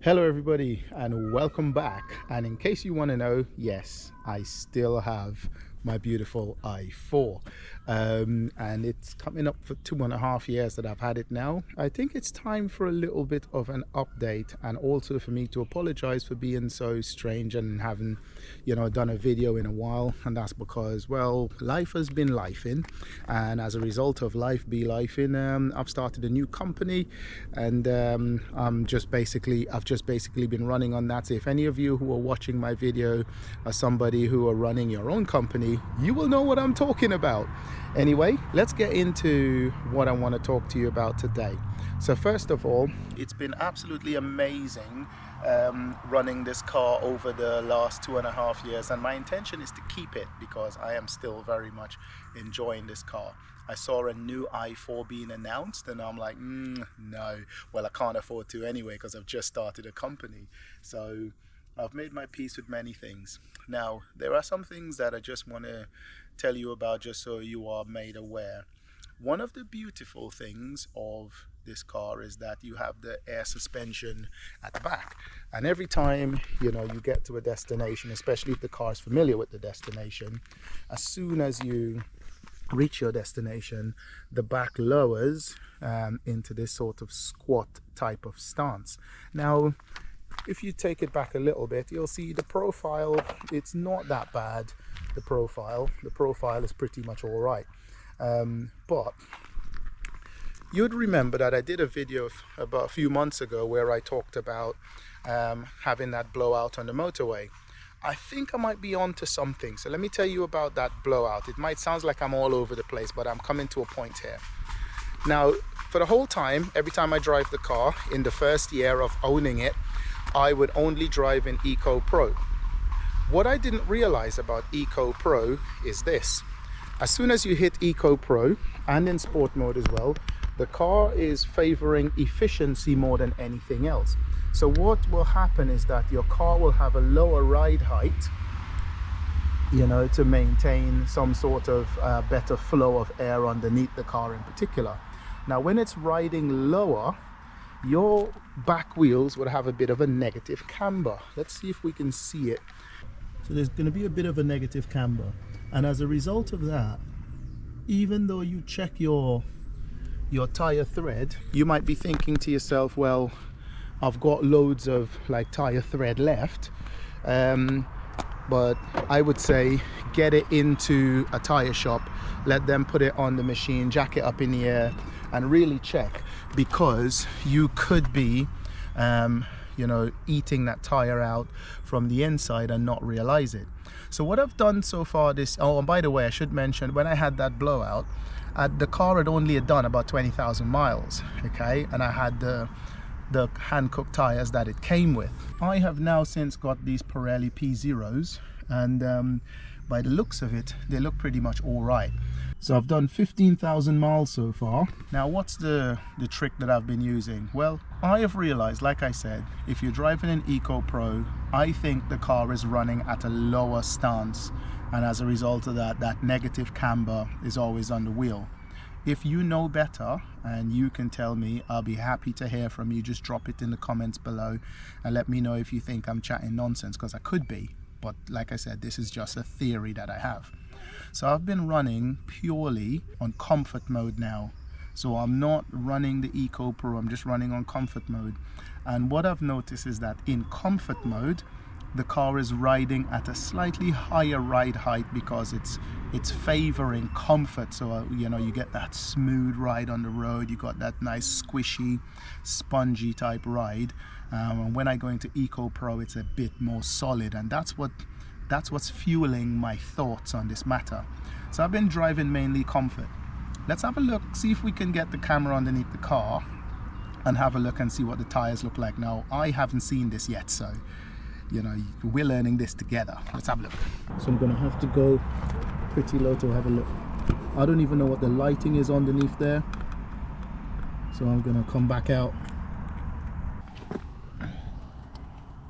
Hello everybody and welcome back. And in case you want to know, yes, I still have my beautiful i4 and it's coming up for 2.5 years that I've had it now. I think it's time for a little bit of an update, and also for me to apologize for being so strange and haven't done a video in a while. And that's because, well, life has been lifing, and as a result of life be lifing, I've started a new company, and I've just basically been running on that. So if any of you who are watching my video are somebody who are running your own company, you will know what I'm talking about. Anyway, let's get into what I want to talk to you about today. So first of all, it's been absolutely amazing running this car over the last 2.5 years, and my intention is to keep it because I am still very much enjoying this car. I saw a new i4 being announced and I'm like, no, well, I can't afford to anyway because I've just started a company. So I've made my peace with many things. Now, there are some things that I just want to tell you about, just so you are made aware. One of the beautiful things of this car is that you have the air suspension at the back, and every time you get to a destination, especially if the car is familiar with the destination, as soon as you reach your destination, the back lowers into this sort of squat type of stance. Now, if you take it back a little bit, you'll see the profile, it's not that bad. The profile is pretty much all right. But you'd remember that I did a video about a few months ago where I talked about having that blowout on the motorway. I think I might be onto something. So let me tell you about that blowout. It might sound like I'm all over the place, but I'm coming to a point here. Now, for the whole time, every time I drive the car, in the first year of owning it, I would only drive in EcoPro. What I didn't realize about EcoPro is this. As soon as you hit EcoPro, and in sport mode as well, the car is favoring efficiency more than anything else. So what will happen is that your car will have a lower ride height, to maintain some sort of better flow of air underneath the car in particular. Now, when it's riding lower, your back wheels would have a bit of a negative camber. Let's see if we can see it. So there's going to be a bit of a negative camber, and as a result of that, even though you check your tire thread, you might be thinking to yourself, well, I've got loads of like tire thread left, but I would say get it into a tire shop, let them put it on the machine, jack it up in the air, and really check, because you could be eating that tire out from the inside and not realize it. So what I've done so far and by the way, I should mention, when I had that blowout, the car had only done about 20,000 miles, okay, and I had the hand-cooked tires that it came with. I have now since got these Pirelli P0s, and by the looks of it, they look pretty much all right. So I've done 15,000 miles so far. Now, what's the trick that I've been using? Well, I have realized, like I said, if you're driving an EcoPro, I think the car is running at a lower stance, and as a result of that, that negative camber is always on the wheel. If you know better and you can tell me, I'll be happy to hear from you. Just drop it in the comments below and let me know if you think I'm chatting nonsense, because I could be. But like I said, this is just a theory that I have. So I've been running purely on comfort mode now. So I'm not running the EcoPro, I'm just running on comfort mode. And what I've noticed is that in comfort mode, the car is riding at a slightly higher ride height because it's favoring comfort. So you get that smooth ride on the road, you got that nice squishy, spongy type ride. And when I go into EcoPro, it's a bit more solid, and that's what's fueling my thoughts on this matter. So I've been driving mainly comfort. Let's have a look, see if we can get the camera underneath the car and have a look and see what the tires look like. Now, I haven't seen this yet, so we're learning this together. Let's have a look. So I'm gonna have to go pretty low to have a look. I don't even know what the lighting is underneath there, so I'm gonna come back out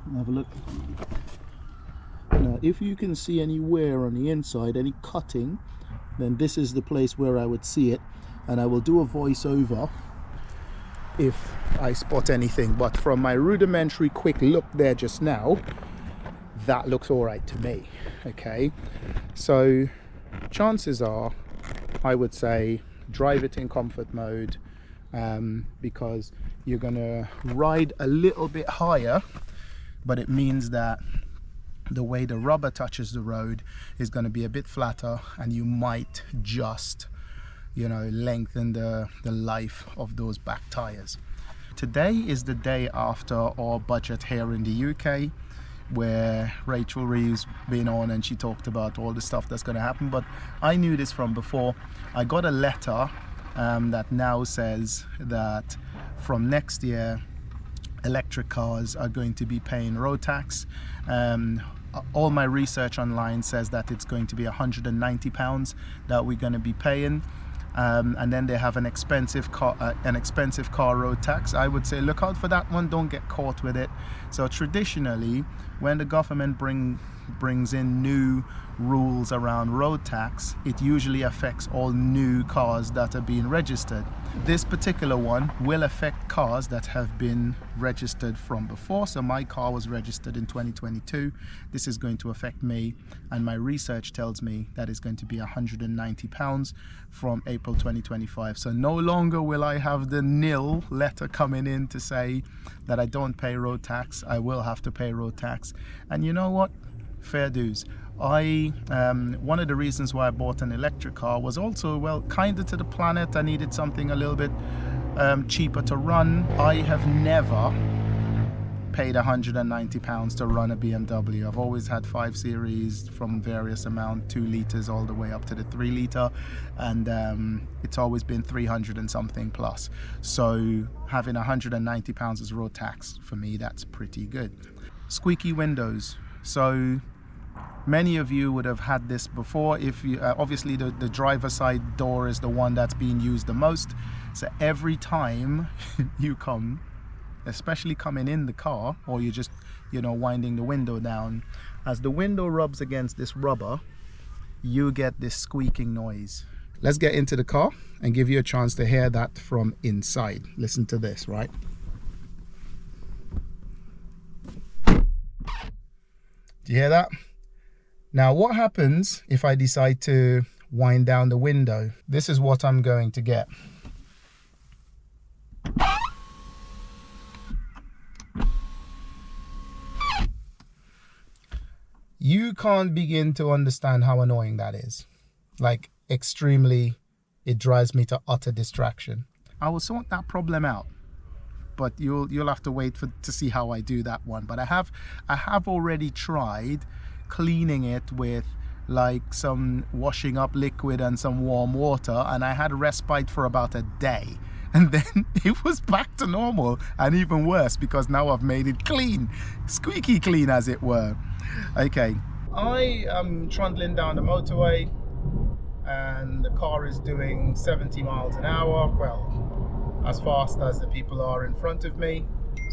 and have a look. Now, if you can see any wear on the inside, any cutting, then this is the place where I would see it, and I will do a voiceover if I spot anything, but from my rudimentary quick look there just now, that looks all right to me. Okay, so chances are, I would say, drive it in comfort mode, because you're gonna ride a little bit higher, but it means that the way the rubber touches the road is going to be a bit flatter, and you might just, you know, lengthen the life of those back tires. Today is the day after our budget here in the UK, where Rachel Reeves been on and she talked about all the stuff that's going to happen, but I knew this from before. I got a letter that now says that from next year electric cars are going to be paying road tax. All my research online says that it's going to be £190 that we're going to be paying, and then they have an expensive car road tax. I would say look out for that one, don't get caught with it. So traditionally, when the government brings in new rules around road tax, it usually affects all new cars that are being registered. This particular one will affect cars that have been registered from before. So my car was registered in 2022. This is going to affect me, and my research tells me that it's going to be £190 from April 2025. So no longer will I have the nil letter coming in to say that I don't pay road tax. I will have to pay road tax. And you know what? Fair dues. One of the reasons why I bought an electric car was also, well, kinder to the planet. I needed something a little bit cheaper to run. I have never paid £190 to run a BMW. I've always had 5 Series from various amount, 2 litres all the way up to the 3 litre, and it's always been 300 and something plus. So having £190 as road tax, for me, that's pretty good. Squeaky windows. So many of you would have had this before. If you obviously the driver's side door is the one that's being used the most. So every time you come, especially coming in the car, or you just, you know, winding the window down, as the window rubs against this rubber, you get this squeaking noise. Let's get into the car and give you a chance to hear that from inside. Listen to this, right? Do you hear that? Now, what happens if I decide to wind down the window? This is what I'm going to get. You can't begin to understand how annoying that is. Like, extremely, it drives me to utter distraction. I will sort that problem out, but you'll have to wait to see how I do that one. But I have already tried cleaning it with like some washing up liquid and some warm water, and I had a respite for about a day, and then it was back to normal, and even worse because now I've made it clean, squeaky clean as it were. Okay, I am trundling down the motorway and the car is doing 70 miles an hour, well, as fast as the people are in front of me.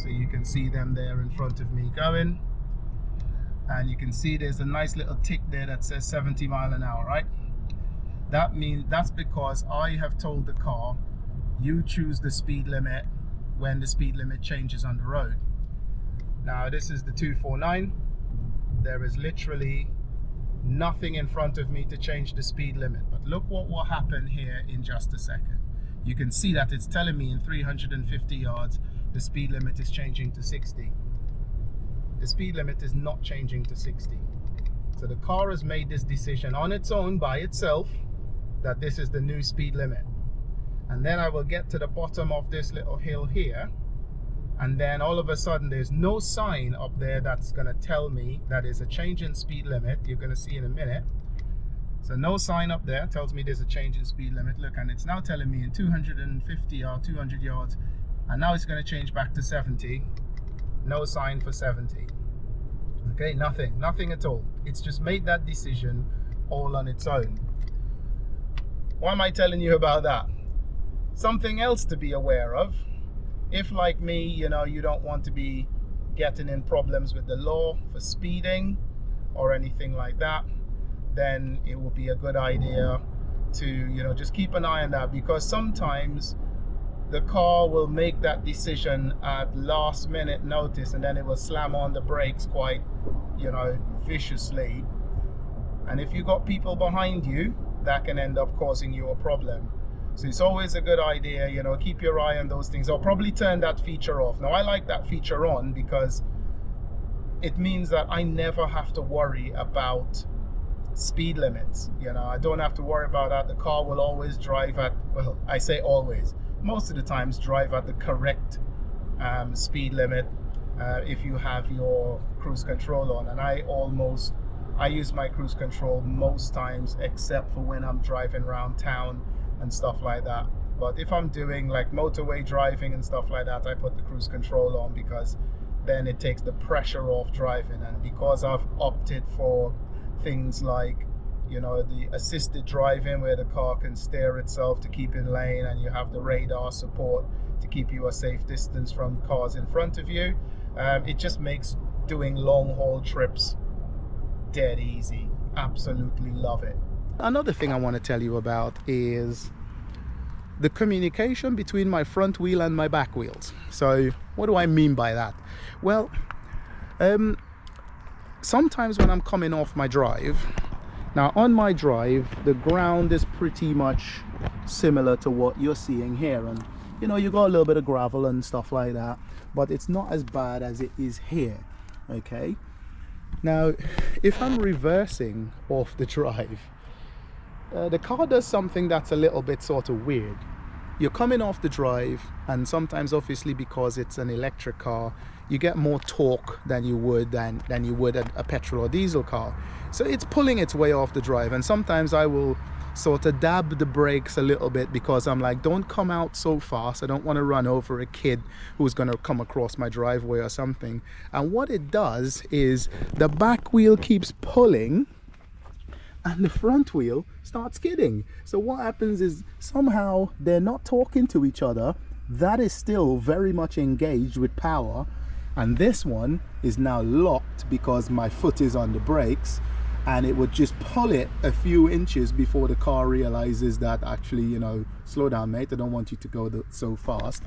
So you can see them there in front of me going, and you can see there's a nice little tick there that says 70 miles an hour, right? That means that's because I have told the car, you choose the speed limit when the speed limit changes on the road. Now this is the 249. There is literally nothing in front of me to change the speed limit, but look what will happen here in just a second. You can see that it's telling me in 350 yards the speed limit is changing to 60. The speed limit is not changing to 60. So the car has made this decision on its own by itself that this is the new speed limit. And then I will get to the bottom of this little hill here, and then all of a sudden there's no sign up there that's going to tell me that there's a change in speed limit. You're going to see in a minute. So no sign up there tells me there's a change in speed limit. Look, and it's now telling me in 250 or 200 yards, and now it's going to change back to 70. No sign for 70. Okay, nothing at all. It's just made that decision all on its own. Why am I telling you about that? Something else to be aware of. If, like me, you know, you don't want to be getting in problems with the law for speeding or anything like that, then it will be a good idea to, you know, just keep an eye on that, because sometimes the car will make that decision at last minute notice, and then it will slam on the brakes quite, you know, viciously. And if you got people behind you, that can end up causing you a problem. So it's always a good idea, you know, keep your eye on those things. I'll probably turn that feature off. Now I like that feature on because it means that I never have to worry about speed limits. You know, I don't have to worry about that. The car will always drive at, well, I say always, most of the times drive at the correct speed limit if you have your cruise control on. And I use my cruise control most times, except for when I'm driving around town and stuff like that. But if I'm doing like motorway driving and stuff like that, I put the cruise control on, because then it takes the pressure off driving. And because I've opted for things like, you know, the assisted driving, where the car can steer itself to keep in lane, and you have the radar support to keep you a safe distance from cars in front of you, it just makes doing long haul trips dead easy. Absolutely love it. Another thing I want to tell you about is the communication between my front wheel and my back wheels. So what do I mean by that? Well, sometimes when I'm coming off my drive, now on my drive the ground is pretty much similar to what you're seeing here, and you know, you got a little bit of gravel and stuff like that, but it's not as bad as it is here. Okay, now if I'm reversing off the drive, the car does something that's a little bit sort of weird. You're coming off the drive, and sometimes, obviously because it's an electric car, you get more torque than you would a petrol or diesel car. So it's pulling its way off the drive, and sometimes I will sort of dab the brakes a little bit, because I'm like, don't come out so fast, I don't want to run over a kid who's going to come across my driveway or something. And what it does is the back wheel keeps pulling and the front wheel starts skidding. So what happens is, somehow they're not talking to each other. That is still very much engaged with power, and this one is now locked because my foot is on the brakes, and it would just pull it a few inches before the car realizes that, actually, you know, slow down mate, I don't want you to go so fast.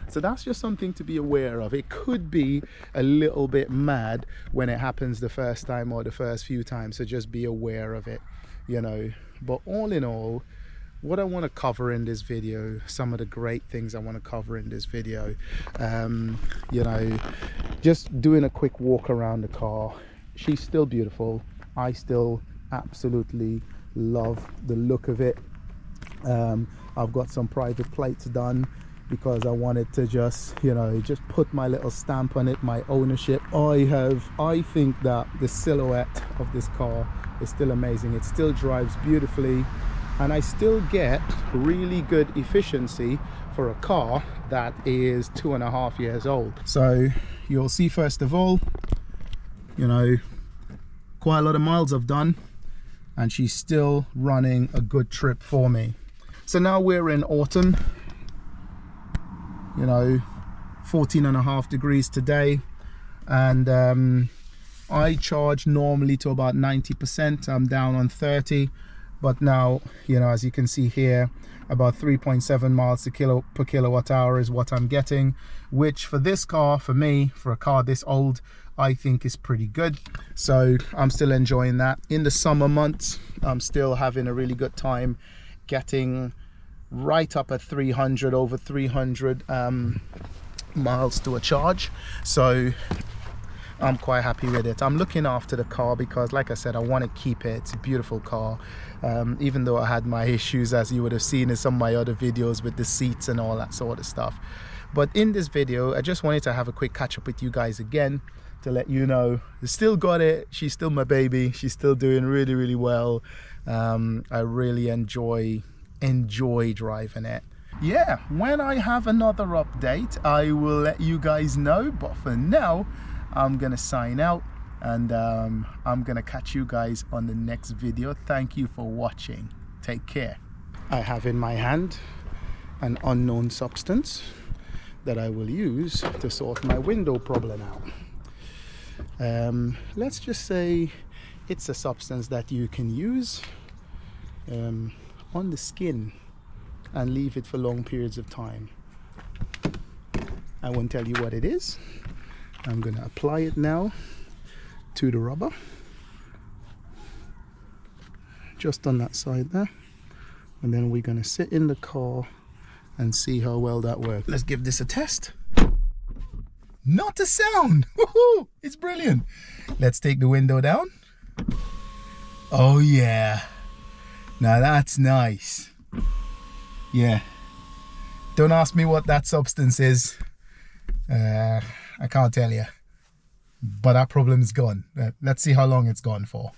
So that's just something to be aware of. It could be a little bit mad when it happens the first time or the first few times, so just be aware of it, you know. But all in all, what I want to cover in this video, some of the great things I want to cover in this video, you know, just doing a quick walk around the car. She's still beautiful. I still absolutely love the look of it. I've got some private plates done because I wanted to just, you know, just put my little stamp on it, my ownership. I think that the silhouette of this car is still amazing. It still drives beautifully, and I still get really good efficiency for a car that is 2.5 years old. So you'll see, first of all, you know, quite a lot of miles I've done, and she's still running a good trip for me. So now we're in autumn, you know, 14.5 degrees today, and I charge normally to about 90%. I'm down on 30, but now, you know, as you can see here, about 3.7 miles per kilowatt hour is what I'm getting, which for this car, for me, for a car this old, I think is pretty good. So I'm still enjoying that. In the summer months, I'm still having a really good time getting right up at 300, over 300 miles to a charge. So I'm quite happy with it. I'm looking after the car because, like I said, I want to keep it. It's a beautiful car, even though I had my issues, as you would have seen in some of my other videos, with the seats and all that sort of stuff. But in this video, I just wanted to have a quick catch up with you guys again, to let you know I still got it. She's still my baby. She's still doing really, really well. I really enjoy driving it. Yeah, when I have another update, I will let you guys know. But for now, I'm gonna sign out, and I'm gonna catch you guys on the next video. Thank you for watching. Take care. I have in my hand an unknown substance that I will use to sort my window problem out. Let's just say it's a substance that you can use on the skin and leave it for long periods of time. I won't tell you what it is. I'm going to apply it now to the rubber, just on that side there, and then we're going to sit in the car and see how well that works. Let's give this a test. Not a sound. Woohoo! It's brilliant. Let's take the window down. Oh yeah, now that's nice. Yeah, don't ask me what that substance is. I can't tell you, but that problem is gone. Let's see how long it's gone for.